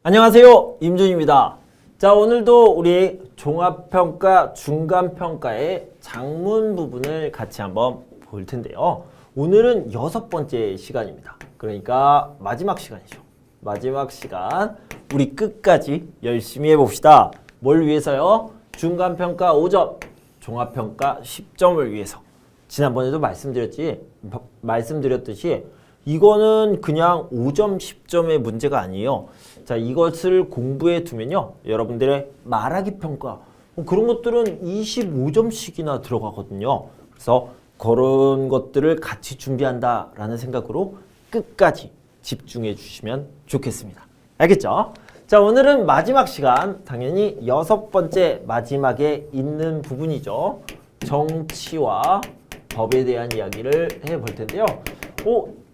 안녕하세요, 임준입니다. 자, 오늘도 우리 종합평가, 중간평가의 작문 부분을 같이 한번 볼 텐데요. 오늘은 6번째 시간입니다. 그러니까 마지막 시간이죠. 마지막 시간 우리 끝까지 열심히 해봅시다. 뭘 위해서요? 중간평가 5점, 종합평가 10점을 위해서. 지난번에도 말씀드렸듯이 이거는 그냥 5점, 10점의 문제가 아니에요. 자, 이것을 공부해 두면요. 여러분들의 말하기 평가, 그런 것들은 25점씩이나 들어가거든요. 그래서 그런 것들을 같이 준비한다라는 생각으로 끝까지 집중해 주시면 좋겠습니다. 알겠죠? 자, 오늘은 마지막 시간, 당연히 6번째 마지막에 있는 부분이죠. 정치와 법에 대한 이야기를 해볼 텐데요.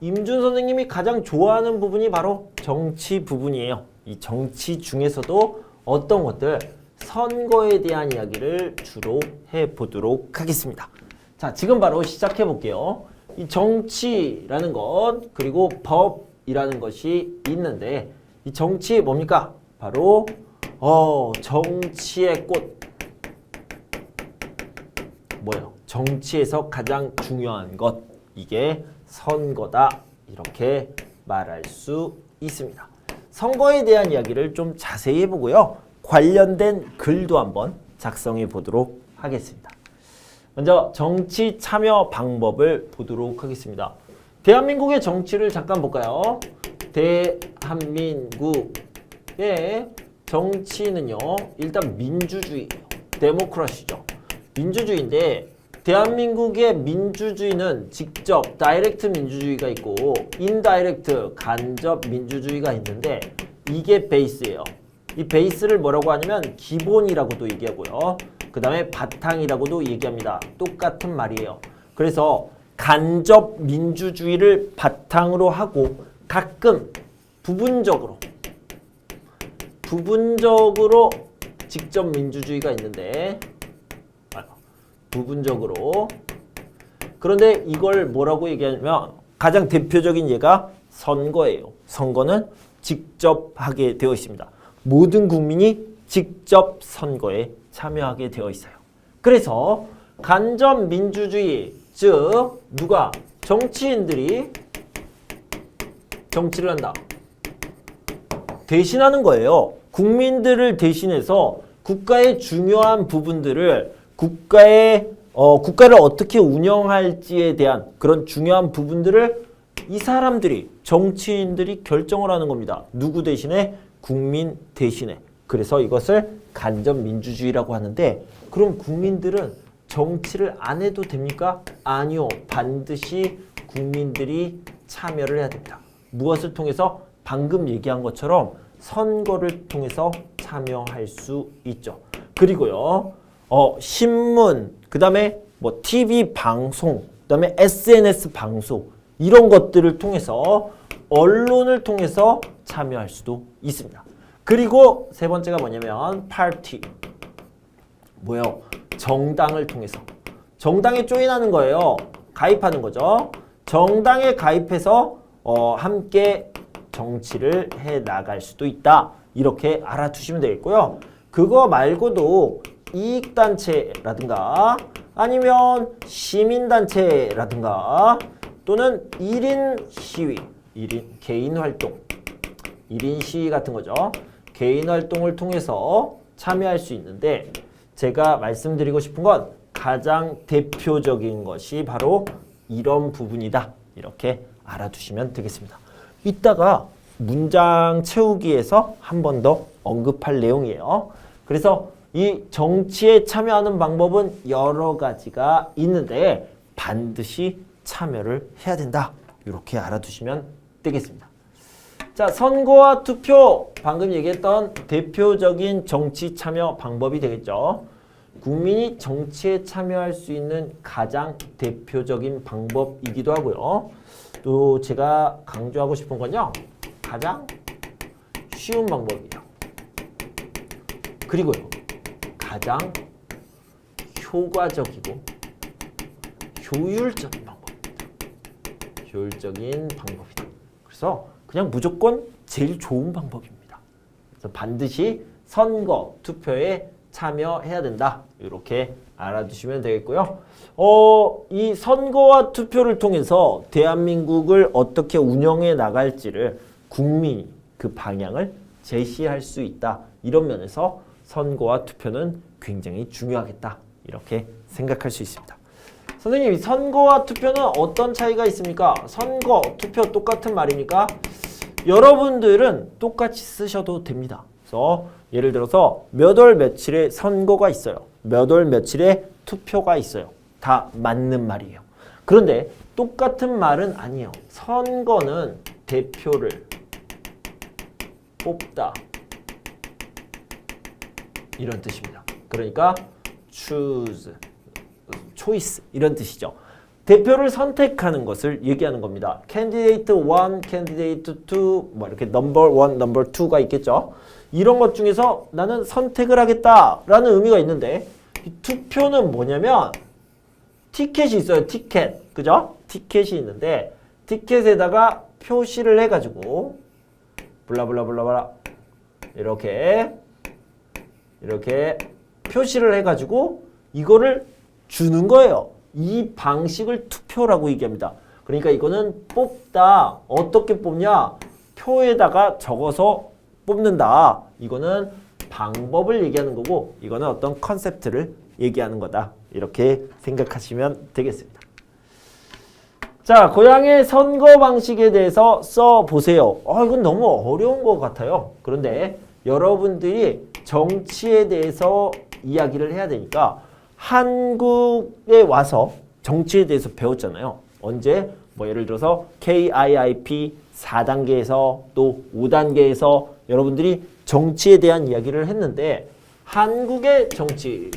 임준 선생님이 가장 좋아하는 부분이 바로 정치 부분이에요. 이 정치 중에서도 어떤 것들, 선거에 대한 이야기를 주로 해보도록 하겠습니다. 자, 지금 바로 시작해 볼게요. 이 정치라는 것, 그리고 법이라는 것이 있는데, 이 정치 뭡니까? 바로 정치의 꽃. 뭐예요? 정치에서 가장 중요한 것, 이게 선거다, 이렇게 말할 수 있습니다. 선거에 대한 이야기를 좀 자세히 해보고요. 관련된 글도 한번 작성해 보도록 하겠습니다. 먼저 정치 참여 방법을 보도록 하겠습니다. 대한민국의 정치를 잠깐 볼까요? 대한민국의 정치는요, 일단 민주주의예요. 데모크라시죠. 민주주의인데 대한민국의 민주주의는 직접 다이렉트 민주주의가 있고 인다이렉트 간접 민주주의가 있는데 이게 베이스예요. 이 베이스를 뭐라고 하냐면 기본이라고도 얘기하고요. 그 다음에 바탕이라고도 얘기합니다. 똑같은 말이에요. 그래서 간접 민주주의를 바탕으로 하고 가끔 부분적으로 직접 민주주의가 있는데 부분적으로. 그런데 이걸 뭐라고 얘기하냐면 가장 대표적인 예가 선거예요. 선거는 직접 하게 되어 있습니다. 모든 국민이 직접 선거에 참여하게 되어 있어요. 그래서 간접 민주주의, 즉 누가? 정치인들이 정치를 한다. 대신하는 거예요. 국민들을 대신해서 국가의 중요한 부분들을 국가를 어떻게 운영할지에 대한 그런 중요한 부분들을 이 사람들이, 정치인들이 결정을 하는 겁니다. 누구 대신에? 국민 대신에. 그래서 이것을 간접 민주주의라고 하는데, 그럼 국민들은 정치를 안 해도 됩니까? 아니요. 반드시 국민들이 참여를 해야 됩니다. 무엇을 통해서? 방금 얘기한 것처럼 선거를 통해서 참여할 수 있죠. 그리고요. 신문, 그 다음에 뭐 TV 방송, 그 다음에 SNS 방송, 이런 것들을 통해서 언론을 통해서 참여할 수도 있습니다. 그리고 세 번째가 뭐냐면 파티. 뭐예요? 정당을 통해서. 정당에 조인하는 거예요. 가입하는 거죠. 정당에 가입해서 함께 정치를 해 나갈 수도 있다. 이렇게 알아두시면 되겠고요. 그거 말고도 이익단체라든가 아니면 시민단체라든가 또는 1인 시위, 개인 활동, 1인 시위 같은 거죠. 개인 활동을 통해서 참여할 수 있는데 제가 말씀드리고 싶은 건 가장 대표적인 것이 바로 이런 부분이다. 이렇게 알아두시면 되겠습니다. 이따가 문장 채우기에서 한 번 더 언급할 내용이에요. 그래서 이 정치에 참여하는 방법은 여러 가지가 있는데 반드시 참여를 해야 된다. 이렇게 알아두시면 되겠습니다. 자, 선거와 투표, 방금 얘기했던 대표적인 정치 참여 방법이 되겠죠. 국민이 정치에 참여할 수 있는 가장 대표적인 방법이기도 하고요. 또 제가 강조하고 싶은 건요, 가장 쉬운 방법이에요. 그리고요, 가장 효과적이고 효율적인 방법입니다. 효율적인 방법이다. 그래서 그냥 무조건 제일 좋은 방법입니다. 그래서 반드시 선거, 투표에 참여해야 된다. 이렇게 알아두시면 되겠고요. 이 선거와 투표를 통해서 대한민국을 어떻게 운영해 나갈지를 국민이 그 방향을 제시할 수 있다. 이런 면에서 선거와 투표는 굉장히 중요하겠다. 이렇게 생각할 수 있습니다. 선생님, 선거와 투표는 어떤 차이가 있습니까? 선거, 투표 똑같은 말이니까 여러분들은 똑같이 쓰셔도 됩니다. 그래서 예를 들어서 몇 월 며칠에 선거가 있어요. 몇 월 며칠에 투표가 있어요. 다 맞는 말이에요. 그런데 똑같은 말은 아니에요. 선거는 대표를 뽑다. 이런 뜻입니다. 그러니까 choose, choice 이런 뜻이죠. 대표를 선택하는 것을 얘기하는 겁니다. candidate 1, candidate 2, 뭐 이렇게 number 1, number 2가 있겠죠. 이런 것 중에서 나는 선택을 하겠다라는 의미가 있는데 이 투표는 뭐냐면 티켓이 있어요. 티켓. 그죠? 티켓이 있는데 티켓에다가 표시를 해가지고 블라블라블라블라 이렇게 표시를 해가지고 이거를 주는 거예요. 이 방식을 투표라고 얘기합니다. 그러니까 이거는 뽑다. 어떻게 뽑냐? 표에다가 적어서 뽑는다. 이거는 방법을 얘기하는 거고 이거는 어떤 컨셉트를 얘기하는 거다. 이렇게 생각하시면 되겠습니다. 자, 고향의 선거 방식에 대해서 써보세요. 이건 너무 어려운 것 같아요. 그런데 여러분들이 정치에 대해서 이야기를 해야 되니까 한국에 와서 정치에 대해서 배웠잖아요. 언제? 뭐 예를 들어서 KIIP 4단계에서 또 5단계에서 여러분들이 정치에 대한 이야기를 했는데 한국의 정치,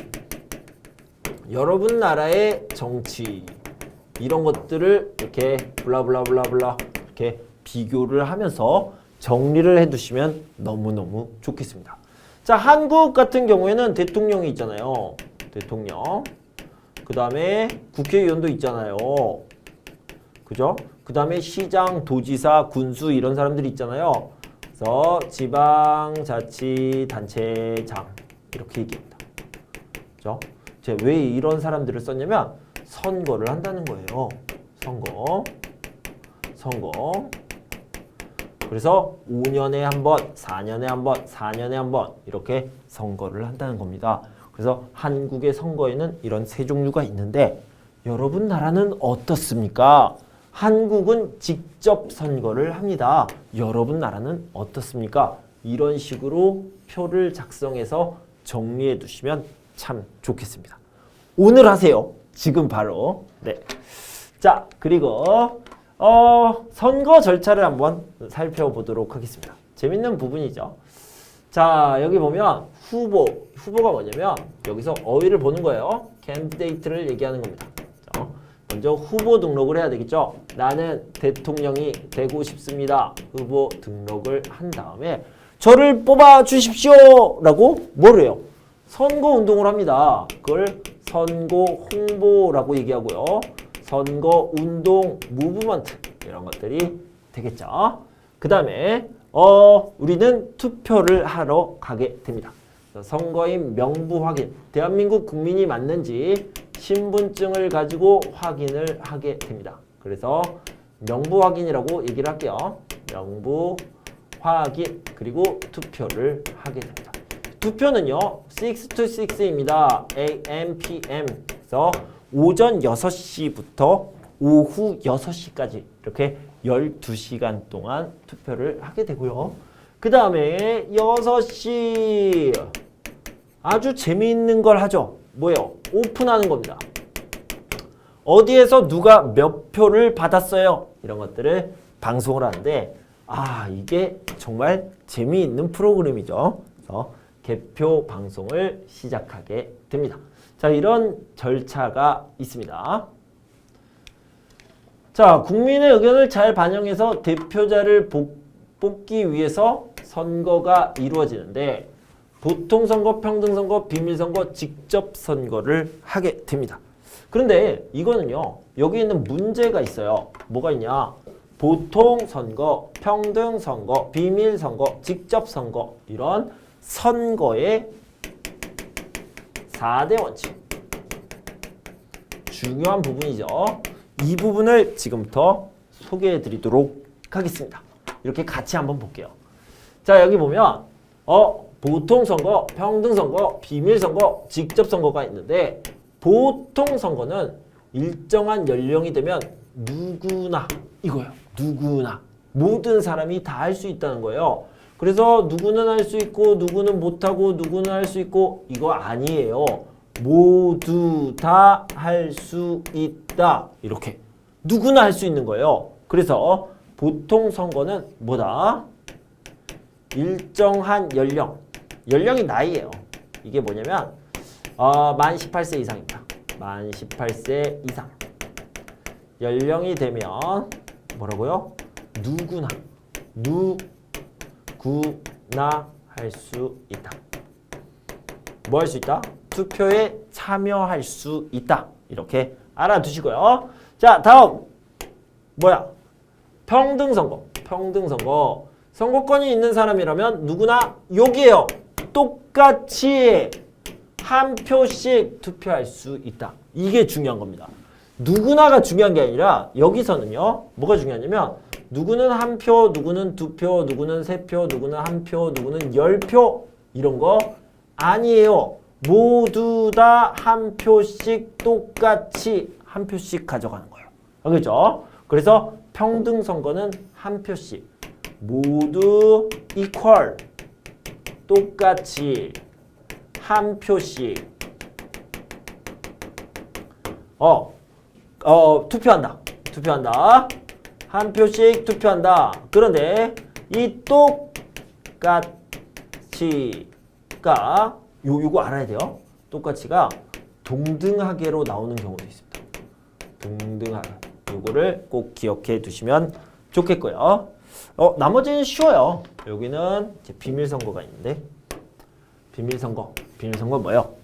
여러분 나라의 정치 이런 것들을 이렇게 블라블라블라블라 이렇게 비교를 하면서 정리를 해두시면 너무너무 좋겠습니다. 자, 한국 같은 경우에는 대통령이 있잖아요. 대통령. 그 다음에 국회의원도 있잖아요. 그죠? 그 다음에 시장, 도지사, 군수 이런 사람들이 있잖아요. 그래서 지방자치단체장 이렇게 얘기합니다. 그죠? 제가 왜 이런 사람들을 썼냐면 선거를 한다는 거예요. 선거. 그래서 5년에 한 번, 4년에 한 번, 4년에 한 번 이렇게 선거를 한다는 겁니다. 그래서 한국의 선거에는 이런 세 종류가 있는데 여러분 나라는 어떻습니까? 한국은 직접 선거를 합니다. 여러분 나라는 어떻습니까? 이런 식으로 표를 작성해서 정리해 두시면 참 좋겠습니다. 오늘 하세요. 지금 바로. 네. 자, 그리고 선거 절차를 한번 살펴보도록 하겠습니다. 재밌는 부분이죠. 자, 여기 보면 후보가 뭐냐면 여기서 어휘를 보는 거예요. candidate를 얘기하는 겁니다. 자, 먼저 후보 등록을 해야 되겠죠. 나는 대통령이 되고 싶습니다. 후보 등록을 한 다음에 저를 뽑아 주십시오 라고 뭐를 해요? 선거운동을 합니다. 그걸 선거 홍보라고 얘기하고요. 선거운동 무브먼트 이런 것들이 되겠죠. 그 다음에 우리는 투표를 하러 가게 됩니다. 선거인 명부 확인, 대한민국 국민이 맞는지 신분증을 가지고 확인을 하게 됩니다. 그래서 명부 확인이라고 얘기를 할게요. 명부 확인 그리고 투표를 하게 됩니다. 투표는요 6 to 6입니다. AM, PM 그래서 오전 6시부터 오후 6시까지 이렇게 12시간 동안 투표를 하게 되고요. 그 다음에 6시 아주 재미있는 걸 하죠. 뭐예요? 오픈하는 겁니다. 어디에서 누가 몇 표를 받았어요. 이런 것들을 방송을 하는데 이게 정말 재미있는 프로그램이죠. 그래서 개표 방송을 시작하게 됩니다. 자, 이런 절차가 있습니다. 자, 국민의 의견을 잘 반영해서 대표자를 뽑기 위해서 선거가 이루어지는데 보통선거, 평등선거, 비밀선거, 직접선거를 하게 됩니다. 그런데 이거는요. 여기 있는 문제가 있어요. 뭐가 있냐. 보통 선거, 평등 선거, 비밀 선거, 직접 선거 이런 선거의 4대 원칙. 중요한 부분이죠. 이 부분을 지금부터 소개해 드리도록 하겠습니다. 이렇게 같이 한번 볼게요. 자, 여기 보면 보통 선거, 평등 선거, 비밀 선거, 직접 선거가 있는데 보통 선거는 일정한 연령이 되면 누구나 이거예요. 누구나 모든 사람이 다 할 수 있다는 거예요. 그래서 누구는 할 수 있고 누구는 못하고 누구는 할 수 있고 이거 아니에요. 모두 다 할 수 있다. 이렇게 누구나 할 수 있는 거예요. 그래서 보통 선거는 뭐다? 일정한 연령이 나이예요. 이게 뭐냐면 만 18세 이상입니다. 만 18세 이상 연령이 되면 뭐라고요? 누구나 할 수 있다. 뭐 할 수 있다? 투표에 참여할 수 있다. 이렇게 알아두시고요. 자, 다음 뭐야? 평등선거. 평등선거. 선거권이 있는 사람이라면 누구나 여기에요. 똑같이 한 표씩 투표할 수 있다. 이게 중요한 겁니다. 누구나가 중요한 게 아니라 여기서는요. 뭐가 중요하냐면 누구는 한 표, 누구는 두 표, 누구는 세 표, 누구는 한 표, 누구는 10표 이런 거 아니에요. 모두 다 한 표씩 똑같이 한 표씩 가져가는 거예요. 알겠죠? 그래서 평등 선거는 한 표씩 모두 equal 똑같이 한 표씩 투표한다. 한 표씩 투표한다. 그런데 이 똑같이가 요거 알아야 돼요. 똑같이가 동등하게로 나오는 경우도 있습니다. 동등하게. 요거를 꼭 기억해 두시면 좋겠고요. 나머지는 쉬워요. 여기는 이제 비밀선거가 있는데 비밀선거 뭐예요?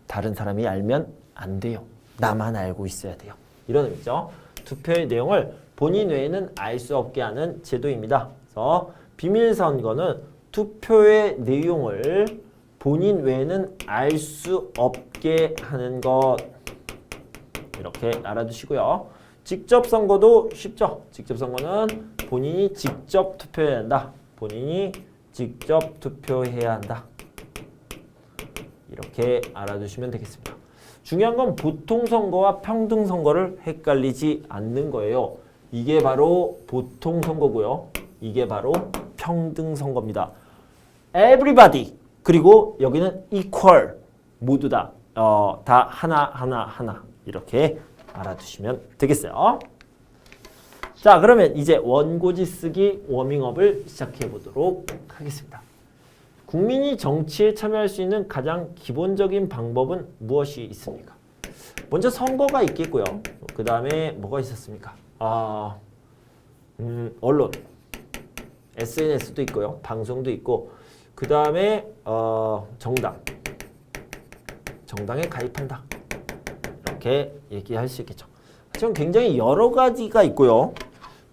다른 사람이 알면 안 돼요. 나만 알고 있어야 돼요. 이런 의미죠. 투표의 내용을 본인 외에는 알 수 없게 하는 제도입니다. 그래서 비밀선거는 투표의 내용을 본인 외에는 알 수 없게 하는 것. 이렇게 알아두시고요. 직접 선거도 쉽죠. 직접 선거는 본인이 직접 투표해야 한다. 본인이 직접 투표해야 한다. 이렇게 알아두시면 되겠습니다. 중요한 건 보통 선거와 평등 선거를 헷갈리지 않는 거예요. 이게 바로 보통 선거고요. 이게 바로 평등 선거입니다. Everybody 그리고 여기는 equal 모두 다 하나 이렇게 알아두시면 되겠어요. 자, 그러면 이제 원고지 쓰기 워밍업을 시작해 보도록 하겠습니다. 국민이 정치에 참여할 수 있는 가장 기본적인 방법은 무엇이 있습니까? 먼저 선거가 있겠고요. 그 다음에 뭐가 있었습니까? 언론, SNS도 있고요. 방송도 있고 그 다음에 정당에 가입한다. 이렇게 얘기할 수 있겠죠. 하지만 굉장히 여러 가지가 있고요.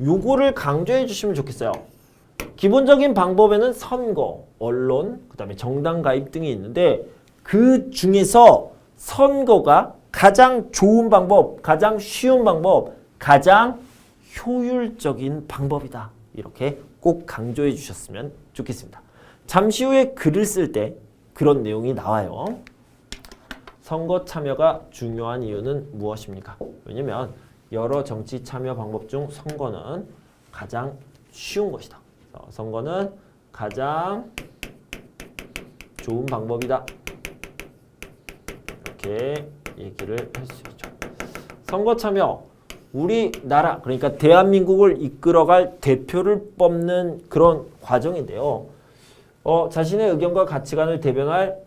요거를 강조해 주시면 좋겠어요. 기본적인 방법에는 선거, 언론, 그 다음에 정당 가입 등이 있는데 그 중에서 선거가 가장 좋은 방법, 가장 쉬운 방법, 가장 효율적인 방법이다. 이렇게 꼭 강조해 주셨으면 좋겠습니다. 잠시 후에 글을 쓸 때 그런 내용이 나와요. 선거 참여가 중요한 이유는 무엇입니까? 왜냐면 여러 정치 참여 방법 중 선거는 가장 쉬운 것이다. 선거는 가장 좋은 방법이다. 이렇게 얘기를 할 수 있죠. 선거 참여, 우리나라 그러니까 대한민국을 이끌어갈 대표를 뽑는 그런 과정인데요. 자신의 의견과 가치관을 대변할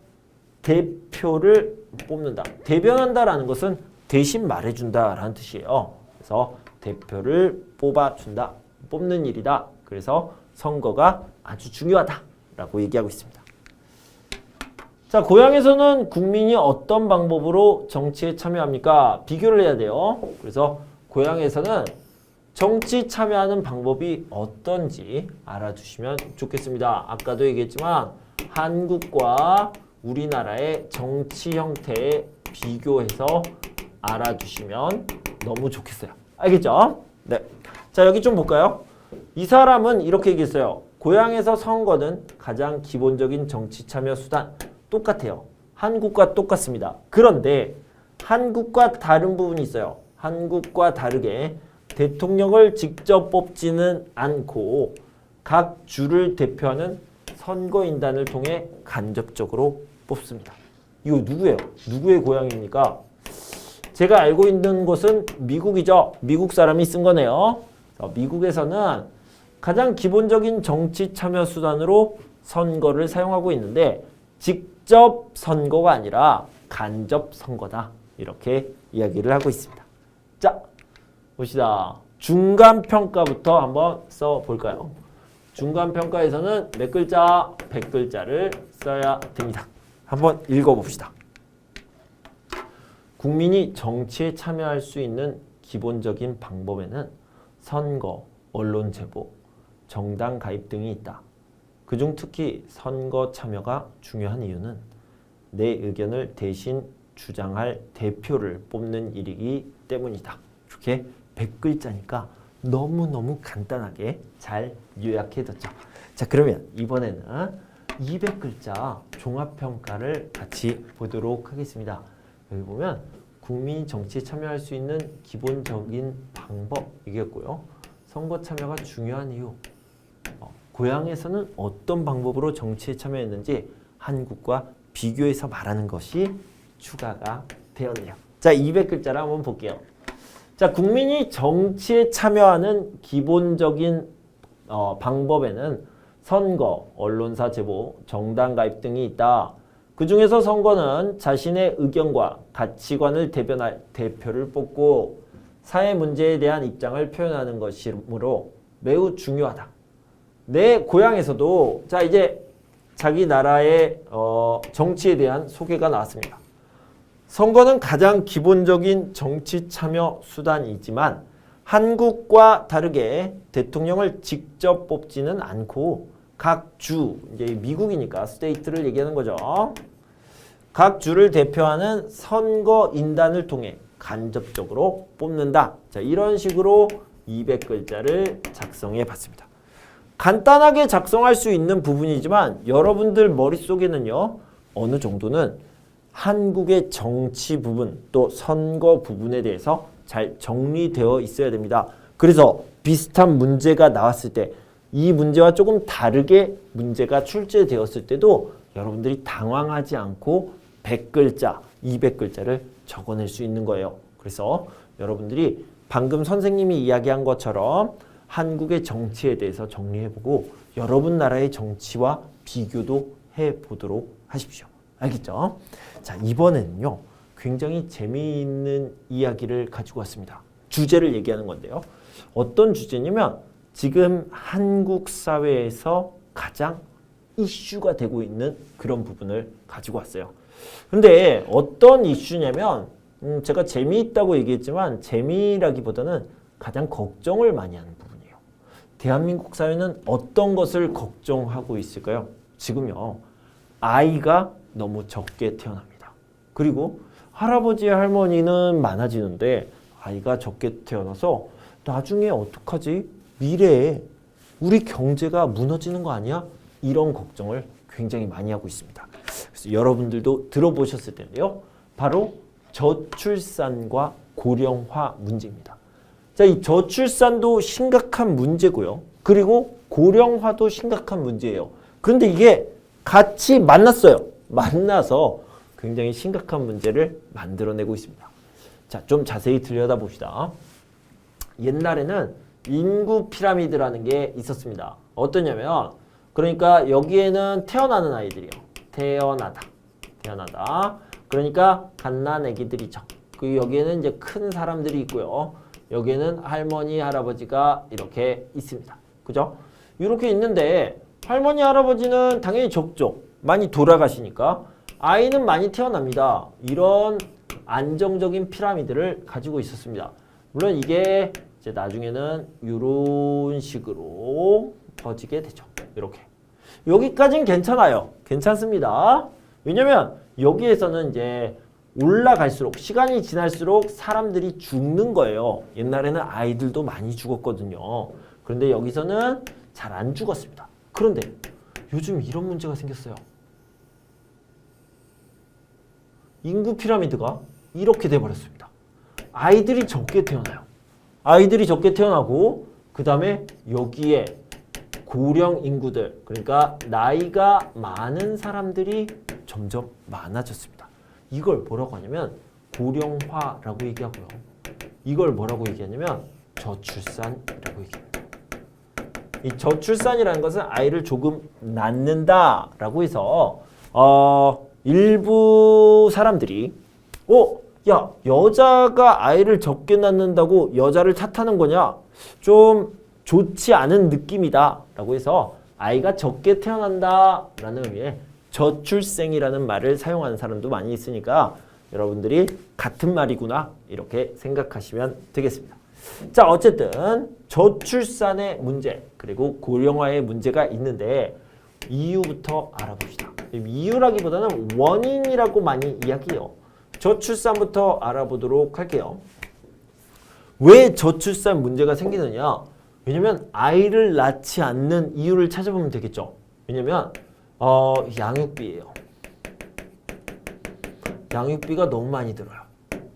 대표를 뽑는다. 대변한다라는 것은 대신 말해준다라는 뜻이에요. 그래서 대표를 뽑아준다. 뽑는 일이다. 그래서 선거가 아주 중요하다라고 얘기하고 있습니다. 자, 고향에서는 국민이 어떤 방법으로 정치에 참여합니까? 비교를 해야 돼요. 그래서 고향에서는 정치 참여하는 방법이 어떤지 알아두시면 좋겠습니다. 아까도 얘기했지만 한국과 우리나라의 정치 형태에 비교해서 알아두시면 너무 좋겠어요. 알겠죠? 네. 자, 여기 좀 볼까요? 이 사람은 이렇게 얘기했어요. 고향에서 선거는 가장 기본적인 정치 참여 수단. 똑같아요. 한국과 똑같습니다. 그런데 한국과 다른 부분이 있어요. 한국과 다르게 대통령을 직접 뽑지는 않고 각 주를 대표하는 선거인단을 통해 간접적으로 뽑습니다. 이거 누구예요? 누구의 고향입니까? 제가 알고 있는 곳은 미국이죠. 미국 사람이 쓴 거네요. 미국에서는 가장 기본적인 정치 참여 수단으로 선거를 사용하고 있는데 직접 선거가 아니라 간접 선거다. 이렇게 이야기를 하고 있습니다. 자, 봅시다. 중간평가부터 한번 써볼까요? 중간평가에서는 몇 글자? 100글자를 써야 됩니다. 한번 읽어봅시다. 국민이 정치에 참여할 수 있는 기본적인 방법에는 선거, 언론 제보, 정당 가입 등이 있다. 그중 특히 선거 참여가 중요한 이유는 내 의견을 대신 주장할 대표를 뽑는 일이기 때문이다. 이렇게 100글자니까 너무너무 간단하게 잘 요약해뒀죠. 자, 그러면 이번에는 200글자 종합평가를 같이 보도록 하겠습니다. 여기 보면 국민이 정치에 참여할 수 있는 기본적인 방법 이겠고요. 선거 참여가 중요한 이유. 고향에서는 어떤 방법으로 정치에 참여했는지 한국과 비교해서 말하는 것이 추가가 되었네요. 자, 200글자를 한번 볼게요. 자, 국민이 정치에 참여하는 기본적인 방법에는 선거, 언론사 제보, 정당 가입 등이 있다. 그 중에서 선거는 자신의 의견과 가치관을 대변할 대표를 뽑고 사회 문제에 대한 입장을 표현하는 것이므로 매우 중요하다. 내 고향에서도 자, 이제 자기 나라의 정치에 대한 소개가 나왔습니다. 선거는 가장 기본적인 정치 참여 수단이지만 한국과 다르게 대통령을 직접 뽑지는 않고 각 주, 이제 미국이니까 스테이트를 얘기하는 거죠. 각 주를 대표하는 선거인단을 통해 간접적으로 뽑는다. 자, 이런 식으로 200글자를 작성해 봤습니다. 간단하게 작성할 수 있는 부분이지만 여러분들 머릿속에는요, 어느 정도는 한국의 정치 부분 또 선거 부분에 대해서 잘 정리되어 있어야 됩니다. 그래서 비슷한 문제가 나왔을 때 이 문제와 조금 다르게 문제가 출제되었을 때도 여러분들이 당황하지 않고 100글자, 200글자를 적어낼 수 있는 거예요. 그래서 여러분들이 방금 선생님이 이야기한 것처럼 한국의 정치에 대해서 정리해보고 여러분 나라의 정치와 비교도 해보도록 하십시오. 알겠죠? 자, 이번에는요, 굉장히 재미있는 이야기를 가지고 왔습니다. 주제를 얘기하는 건데요. 어떤 주제냐면 지금 한국 사회에서 가장 이슈가 되고 있는 그런 부분을 가지고 왔어요. 근데 어떤 이슈냐면 제가 재미있다고 얘기했지만 재미라기보다는 가장 걱정을 많이 하는 부분이에요. 대한민국 사회는 어떤 것을 걱정하고 있을까요? 지금요, 아이가 너무 적게 태어납니다. 그리고 할아버지 할머니는 많아지는데 아이가 적게 태어나서 나중에 어떡하지? 미래에 우리 경제가 무너지는 거 아니야? 이런 걱정을 굉장히 많이 하고 있습니다. 그래서 여러분들도 들어보셨을 텐데요. 바로 저출산과 고령화 문제입니다. 자, 이 저출산도 심각한 문제고요. 그리고 고령화도 심각한 문제예요. 그런데 이게 같이 만났어요. 만나서 굉장히 심각한 문제를 만들어내고 있습니다. 자, 좀 자세히 들여다봅시다. 옛날에는 인구 피라미드라는 게 있었습니다. 어떠냐면, 그러니까 여기에는 태어나는 아이들이요. 태어나다. 그러니까 갓난 애기들이죠. 그 여기에는 이제 큰 사람들이 있고요. 여기에는 할머니, 할아버지가 이렇게 있습니다. 그죠? 이렇게 있는데 할머니, 할아버지는 당연히 적죠. 많이 돌아가시니까 아이는 많이 태어납니다. 이런 안정적인 피라미드를 가지고 있었습니다. 물론 이게 이제 나중에는 이런 식으로 퍼지게 되죠. 이렇게. 여기까지는 괜찮아요. 괜찮습니다. 왜냐면 여기에서는 이제 올라갈수록 시간이 지날수록 사람들이 죽는 거예요. 옛날에는 아이들도 많이 죽었거든요. 그런데 여기서는 잘 안 죽었습니다. 그런데 요즘 이런 문제가 생겼어요. 인구 피라미드가 이렇게 돼버렸습니다. 아이들이 적게 태어나요. 아이들이 적게 태어나고 그 다음에 여기에 고령 인구들, 그러니까 나이가 많은 사람들이 점점 많아졌습니다. 이걸 뭐라고 하냐면 고령화라고 얘기하고요. 이걸 뭐라고 얘기하냐면 저출산이라고 얘기합니다. 이 저출산이라는 것은 아이를 조금 낳는다라고 해서 일부 사람들이 야, 여자가 아이를 적게 낳는다고 여자를 탓하는 거냐? 좀 좋지 않은 느낌이다 라고 해서 아이가 적게 태어난다 라는 의미의 저출생이라는 말을 사용하는 사람도 많이 있으니까 여러분들이 같은 말이구나 이렇게 생각하시면 되겠습니다. 자, 어쨌든 저출산의 문제 그리고 고령화의 문제가 있는데 이유부터 알아봅시다. 이유라기보다는 원인이라고 많이 이야기해요. 저출산부터 알아보도록 할게요. 왜 저출산 문제가 생기느냐? 왜냐면 아이를 낳지 않는 이유를 찾아보면 되겠죠. 왜냐면 양육비예요. 양육비가 너무 많이 들어요.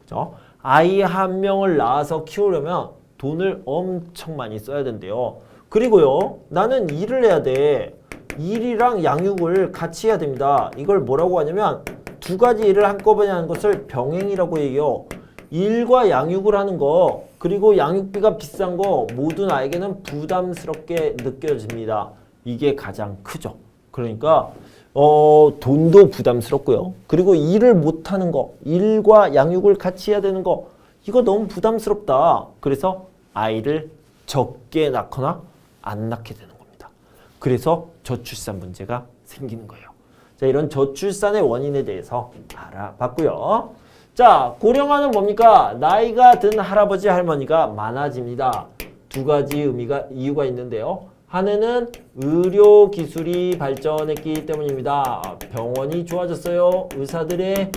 그죠? 아이 한 명을 낳아서 키우려면 돈을 엄청 많이 써야 된대요. 그리고요, 나는 일을 해야 돼. 일이랑 양육을 같이 해야 됩니다. 이걸 뭐라고 하냐면 두 가지 일을 한꺼번에 하는 것을 병행이라고 얘기해요. 일과 양육을 하는 거 그리고 양육비가 비싼 거 모두 나에게는 부담스럽게 느껴집니다. 이게 가장 크죠. 그러니까 돈도 부담스럽고요. 그리고 일을 못하는 거, 일과 양육을 같이 해야 되는 거 이거 너무 부담스럽다. 그래서 아이를 적게 낳거나 안 낳게 되는 겁니다. 그래서 저출산 문제가 생기는 거예요. 자, 이런 저출산의 원인에 대해서 알아봤고요. 자, 고령화는 뭡니까? 나이가 든 할아버지 할머니가 많아집니다. 두 가지 이유가 있는데요. 하나는 의료 기술이 발전했기 때문입니다. 병원이 좋아졌어요. 의사들의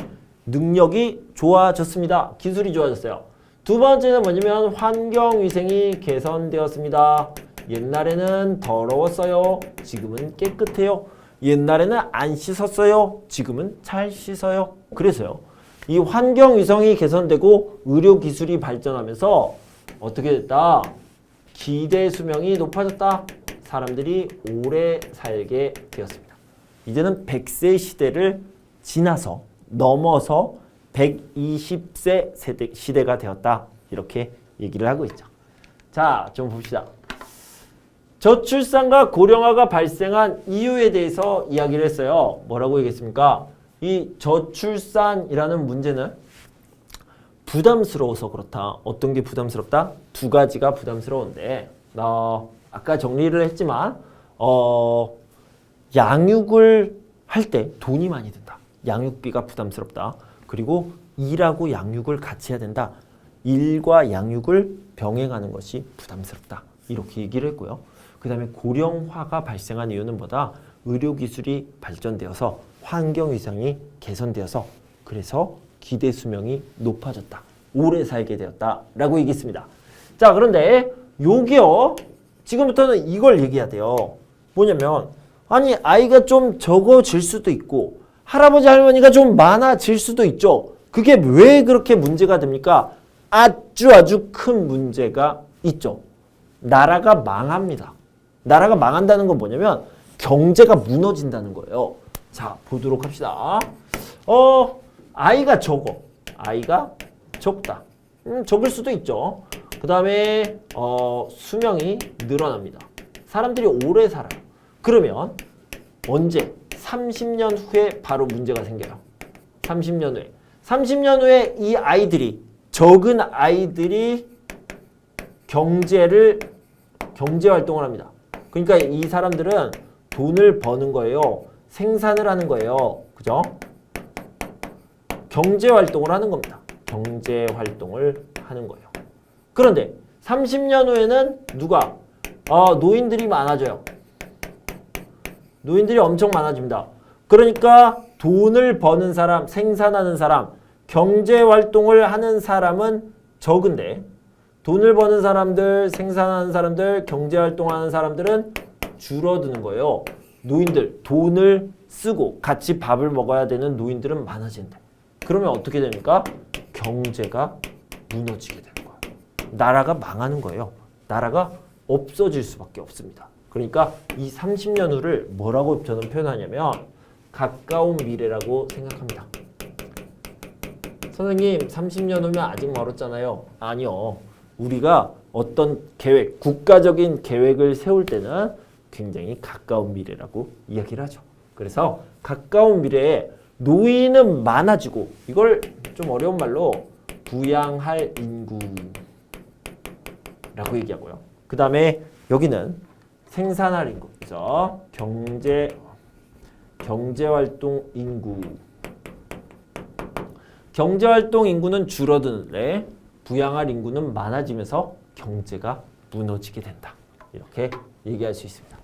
능력이 좋아졌습니다. 기술이 좋아졌어요. 두 번째는 뭐냐면 환경위생이 개선되었습니다. 옛날에는 더러웠어요. 지금은 깨끗해요. 옛날에는 안 씻었어요. 지금은 잘 씻어요. 그래서요. 이 환경위생이 개선되고 의료기술이 발전하면서 어떻게 됐다? 기대 수명이 높아졌다. 사람들이 오래 살게 되었습니다. 이제는 100세 시대를 지나서 넘어서 120세 시대가 되었다. 이렇게 얘기를 하고 있죠. 자, 좀 봅시다. 저출산과 고령화가 발생한 이유에 대해서 이야기를 했어요. 뭐라고 얘기했습니까? 이 저출산이라는 문제는 부담스러워서 그렇다. 어떤 게 부담스럽다? 두 가지가 부담스러운데 아까 정리를 했지만 양육을 할 때 돈이 많이 든다. 양육비가 부담스럽다. 그리고 일하고 양육을 같이 해야 된다. 일과 양육을 병행하는 것이 부담스럽다. 이렇게 얘기를 했고요. 그 다음에 고령화가 발생한 이유는 뭐다? 의료기술이 발전되어서 환경위생이 개선되어서 그래서 기대 수명이 높아졌다. 오래 살게 되었다. 라고 얘기했습니다. 자, 그런데 요게요. 지금부터는 이걸 얘기해야 돼요. 뭐냐면 아니 아이가 좀 적어질 수도 있고 할아버지 할머니가 좀 많아질 수도 있죠. 그게 왜 그렇게 문제가 됩니까? 아주 큰 문제가 있죠. 나라가 망합니다. 나라가 망한다는 건 뭐냐면 경제가 무너진다는 거예요. 자, 보도록 합시다. 아이가 적어. 아이가 적다. 적을 수도 있죠. 그 다음에 수명이 늘어납니다. 사람들이 오래 살아요. 그러면 언제? 30년 후에 바로 문제가 생겨요. 30년 후에. 30년 후에 이 아이들이 적은 아이들이 경제 활동을 합니다. 그러니까 이 사람들은 돈을 버는 거예요. 생산을 하는 거예요. 그죠? 경제 활동을 하는 겁니다. 경제 활동을 하는 거예요. 그런데 30년 후에는 누가? 노인들이 많아져요. 노인들이 엄청 많아집니다. 그러니까 돈을 버는 사람, 생산하는 사람, 경제활동을 하는 사람은 적은데 돈을 버는 사람들, 생산하는 사람들, 경제활동하는 사람들은 줄어드는 거예요. 노인들, 돈을 쓰고 같이 밥을 먹어야 되는 노인들은 많아진대. 그러면 어떻게 됩니까? 경제가 무너지게 되는 거예요. 나라가 망하는 거예요. 나라가 없어질 수밖에 없습니다. 그러니까 이 30년 후를 뭐라고 저는 표현하냐면 가까운 미래라고 생각합니다. 선생님, 30년 후면 아직 멀었잖아요. 아니요. 우리가 어떤 계획, 국가적인 계획을 세울 때는 굉장히 가까운 미래라고 이야기를 하죠. 그래서 가까운 미래에 노인은 많아지고 이걸 좀 어려운 말로 부양할 인구라고 얘기하고요. 그 다음에 여기는 생산할 인구. 그래서 경제활동 인구. 경제활동 인구는 줄어드는데 부양할 인구는 많아지면서 경제가 무너지게 된다. 이렇게 얘기할 수 있습니다.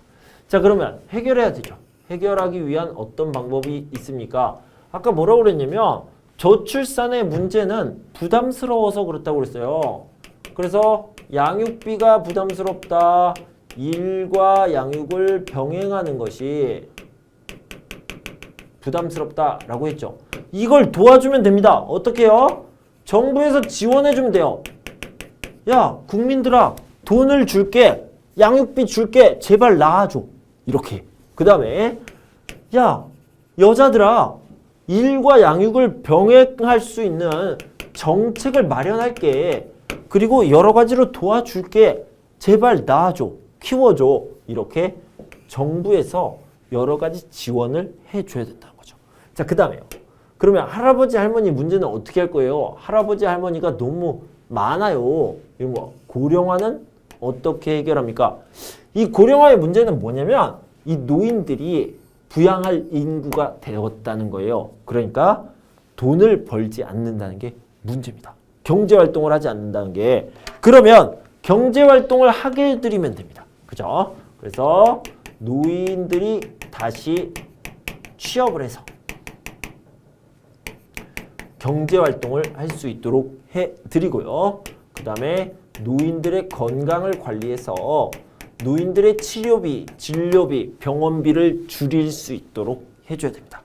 자, 그러면 해결해야 되죠. 해결하기 위한 어떤 방법이 있습니까? 아까 뭐라고 그랬냐면 저출산의 문제는 부담스러워서 그렇다고 그랬어요. 그래서 양육비가 부담스럽다. 일과 양육을 병행하는 것이 부담스럽다라고 했죠. 이걸 도와주면 됩니다. 어떻게 해요? 정부에서 지원해주면 돼요. 야, 국민들아, 돈을 줄게. 양육비 줄게. 제발 낳아줘. 이렇게. 그 다음에 야, 여자들아, 일과 양육을 병행할 수 있는 정책을 마련할게. 그리고 여러 가지로 도와줄게. 제발 낳아줘. 키워줘. 이렇게 정부에서 여러 가지 지원을 해줘야 된다는 거죠. 자, 그 다음에요. 그러면 할아버지 할머니 문제는 어떻게 할 거예요? 할아버지 할머니가 너무 많아요. 이런 거 고령화는 어떻게 해결합니까? 이 고령화의 문제는 뭐냐면 이 노인들이 부양할 인구가 되었다는 거예요. 그러니까 돈을 벌지 않는다는 게 문제입니다. 경제활동을 하지 않는다는 게. 그러면 경제활동을 하게 해드리면 됩니다. 그죠? 그래서 노인들이 다시 취업을 해서 경제활동을 할 수 있도록 해드리고요. 그 다음에 노인들의 건강을 관리해서 노인들의 치료비, 진료비, 병원비를 줄일 수 있도록 해줘야 됩니다.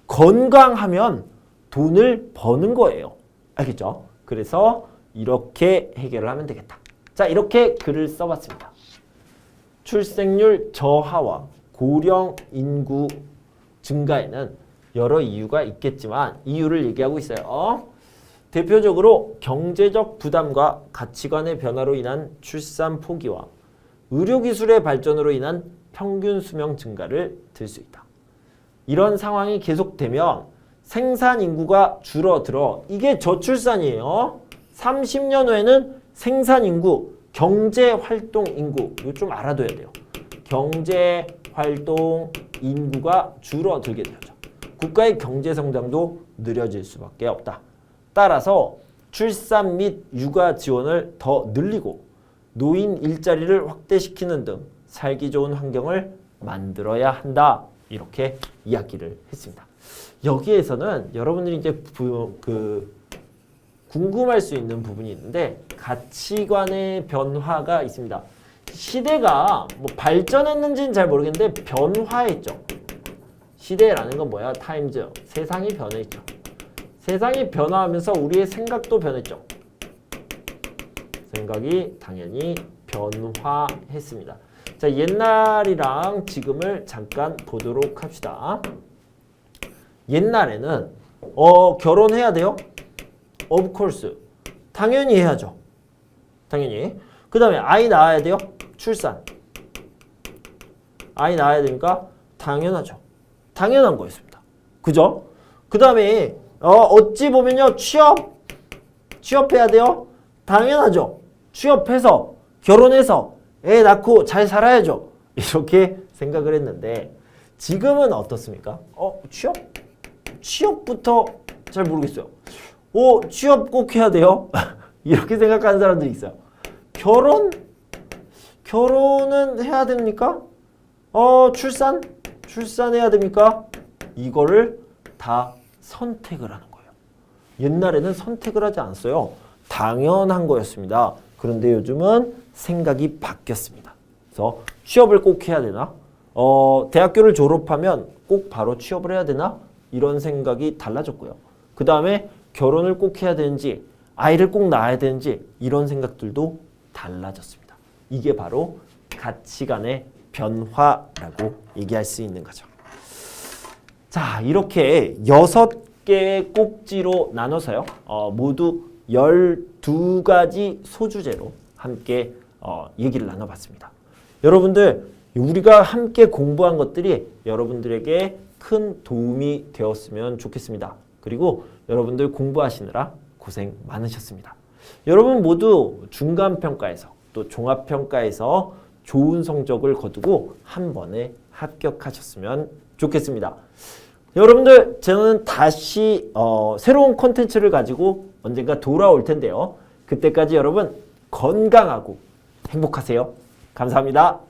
건강하면 돈을 버는 거예요. 알겠죠? 그래서 이렇게 해결을 하면 되겠다. 자, 이렇게 글을 써봤습니다. 출생률 저하와 고령 인구 증가에는 여러 이유가 있겠지만 이유를 얘기하고 있어요. 대표적으로 경제적 부담과 가치관의 변화로 인한 출산 포기와 의료기술의 발전으로 인한 평균 수명 증가를 들 수 있다. 이런 상황이 계속되면 생산 인구가 줄어들어. 이게 저출산이에요. 30년 후에는 생산 인구, 경제활동 인구, 이거 좀 알아둬야 돼요. 경제활동 인구가 줄어들게 되죠. 국가의 경제성장도 느려질 수밖에 없다. 따라서 출산 및 육아 지원을 더 늘리고 노인 일자리를 확대시키는 등 살기 좋은 환경을 만들어야 한다. 이렇게 이야기를 했습니다. 여기에서는 여러분들이 이제 궁금할 수 있는 부분이 있는데 가치관의 변화가 있습니다. 시대가 뭐 발전했는지는 잘 모르겠는데 변화했죠. 시대라는 건 뭐야? 타임즈. 세상이 변했죠. 세상이 변화하면서 우리의 생각도 변했죠. 생각이 당연히 변화했습니다. 자, 옛날이랑 지금을 잠깐 보도록 합시다. 옛날에는 결혼해야 돼요? Of course. 당연히 해야죠. 당연히. 그 다음에 아이 낳아야 돼요? 출산. 아이 낳아야 되니까 당연하죠. 당연한 거였습니다. 그죠? 그 다음에 어찌 보면요. 취업해야 돼요? 당연하죠. 취업해서 결혼해서 애 낳고 잘 살아야죠. 이렇게 생각을 했는데 지금은 어떻습니까? 취업부터 잘 모르겠어요. 취업 꼭 해야 돼요? 이렇게 생각하는 사람들이 있어요. 결혼은 해야 됩니까? 출산해야 됩니까? 이거를 다 선택을 하는 거예요. 옛날에는 선택을 하지 않았어요. 당연한 거였습니다. 그런데 요즘은 생각이 바뀌었습니다. 그래서 취업을 꼭 해야 되나? 대학교를 졸업하면 꼭 바로 취업을 해야 되나? 이런 생각이 달라졌고요. 그 다음에 결혼을 꼭 해야 되는지, 아이를 꼭 낳아야 되는지 이런 생각들도 달라졌습니다. 이게 바로 가치관의 변화라고 얘기할 수 있는 거죠. 자, 이렇게 6개의 꼭지로 나눠서요. 모두 12가지 소주제로 함께 얘기를 나눠봤습니다. 여러분들, 우리가 함께 공부한 것들이 여러분들에게 큰 도움이 되었으면 좋겠습니다. 그리고 여러분들 공부하시느라 고생 많으셨습니다. 여러분 모두 중간평가에서 또 종합평가에서 좋은 성적을 거두고 한 번에 합격하셨으면 좋겠습니다. 여러분들, 저는 다시 새로운 콘텐츠를 가지고 언젠가 돌아올 텐데요. 그때까지 여러분 건강하고 행복하세요. 감사합니다.